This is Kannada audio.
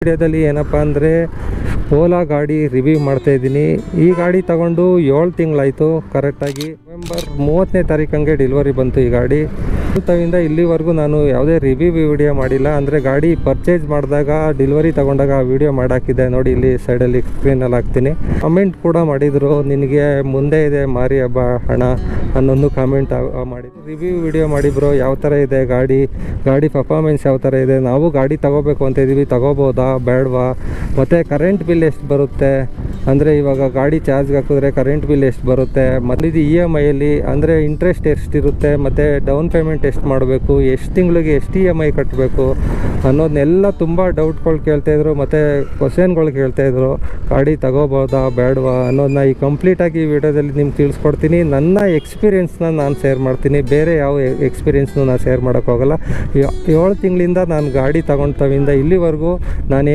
ವಿಡಿಯೋದಲ್ಲಿ ಏನಪ್ಪ ಅಂದರೆ ಓಲಾ ಗಾಡಿ ರಿವ್ಯೂ ಮಾಡ್ತಾಯಿದ್ದೀನಿ. ಈ ಗಾಡಿ ತಗೊಂಡು 7 ತಿಂಗಳಾಯಿತು. ಕರೆಕ್ಟಾಗಿ ನವೆಂಬರ್ 30ನೇ ತಾರೀಕಂಗೆ ಡೆಲಿವರಿ ಬಂತು ಈ ಗಾಡಿ. ತವಿಂದ ಇಲ್ಲಿವರೆಗೂ ನಾನು ಯಾವುದೇ ರಿವ್ಯೂ ವಿಡಿಯೋ ಮಾಡಿಲ್ಲ. ಅಂದರೆ ಗಾಡಿ ಪರ್ಚೇಸ್ ಮಾಡಿದಾಗ ಡೆಲಿವರಿ ತಗೊಂಡಾಗ ಆ ವಿಡಿಯೋ ಮಾಡಾಕಿದ್ದೆ ನೋಡಿ, ಇಲ್ಲಿ ಸೈಡಲ್ಲಿ ಸ್ಕ್ರೀನಲ್ಲಿ ಹಾಕ್ತೀನಿ. ಕಮೆಂಟ್ ಕೂಡ ಮಾಡಿದರು, ನಿನಗೆ ಮುಂದೆ ಇದೆ ಮಾರಿ ಹಬ್ಬ ಹಣ ಅನ್ನೊಂದು ಕಾಮೆಂಟ್ ಮಾಡಿ. ರಿವ್ಯೂ ವಿಡಿಯೋ ಮಾಡಿ ಬ್ರೋ, ಯಾವ ಥರ ಇದೆ ಗಾಡಿ ಪರ್ಫಾರ್ಮೆನ್ಸ್ ಯಾವ ಥರ ಇದೆ, ನಾವು ಗಾಡಿ ತಗೋಬೇಕು ಅಂತ ಇದ್ದೀವಿ, ತಗೋಬೋದಾ ಬೇಡವಾ, ಮತ್ತು ಕರೆಂಟ್ ಬಿಲ್ ಎಷ್ಟು ಬರುತ್ತೆ, ಅಂದರೆ ಇವಾಗ ಗಾಡಿ ಚಾರ್ಜ್ಗೆ ಹಾಕಿದ್ರೆ ಕರೆಂಟ್ ಬಿಲ್ ಎಷ್ಟು ಬರುತ್ತೆ, ಮತ್ತು ಇದು EMIಯಲ್ಲಿ ಅಂದರೆ ಇಂಟ್ರೆಸ್ಟ್ ಎಷ್ಟಿರುತ್ತೆ, ಮತ್ತು ಡೌನ್ ಪೇಮೆಂಟ್ ಎಷ್ಟು ಮಾಡಬೇಕು, ಎಷ್ಟು ತಿಂಗಳಿಗೆ ಎಷ್ಟು EMI ಕಟ್ಟಬೇಕು ಅನ್ನೋದನ್ನೆಲ್ಲ ತುಂಬ ಡೌಟ್ಗಳು ಕೇಳ್ತಾಯಿದ್ರು ಮತ್ತು ಕ್ವಶನ್ಗಳು ಕೇಳ್ತಾಯಿದ್ರು. ಗಾಡಿ ತಗೋಬೋದಾ ಬೇಡವಾ ಅನ್ನೋದನ್ನ ಈ ಕಂಪ್ಲೀಟಾಗಿ ಈ ವಿಡಿಯೋದಲ್ಲಿ ನಿಮ್ಗೆ ತಿಳಿಸ್ಕೊಡ್ತೀನಿ. ನನ್ನ ಎಕ್ಸ್ಪೀರಿಯೆನ್ಸ್ನ ನಾನು ಶೇರ್ ಮಾಡ್ತೀನಿ, ಬೇರೆ ಯಾವ ಎಕ್ಸ್ಪೀರಿಯೆನ್ಸ್ನೂ ನಾನು ಶೇರ್ ಮಾಡೋಕ್ಕೋಗಲ್ಲ. 7 ತಿಂಗಳಿಂದ ನಾನು ಗಾಡಿ ತಗೊಂಡವಿಂದ ಇಲ್ಲಿವರೆಗೂ ನಾನು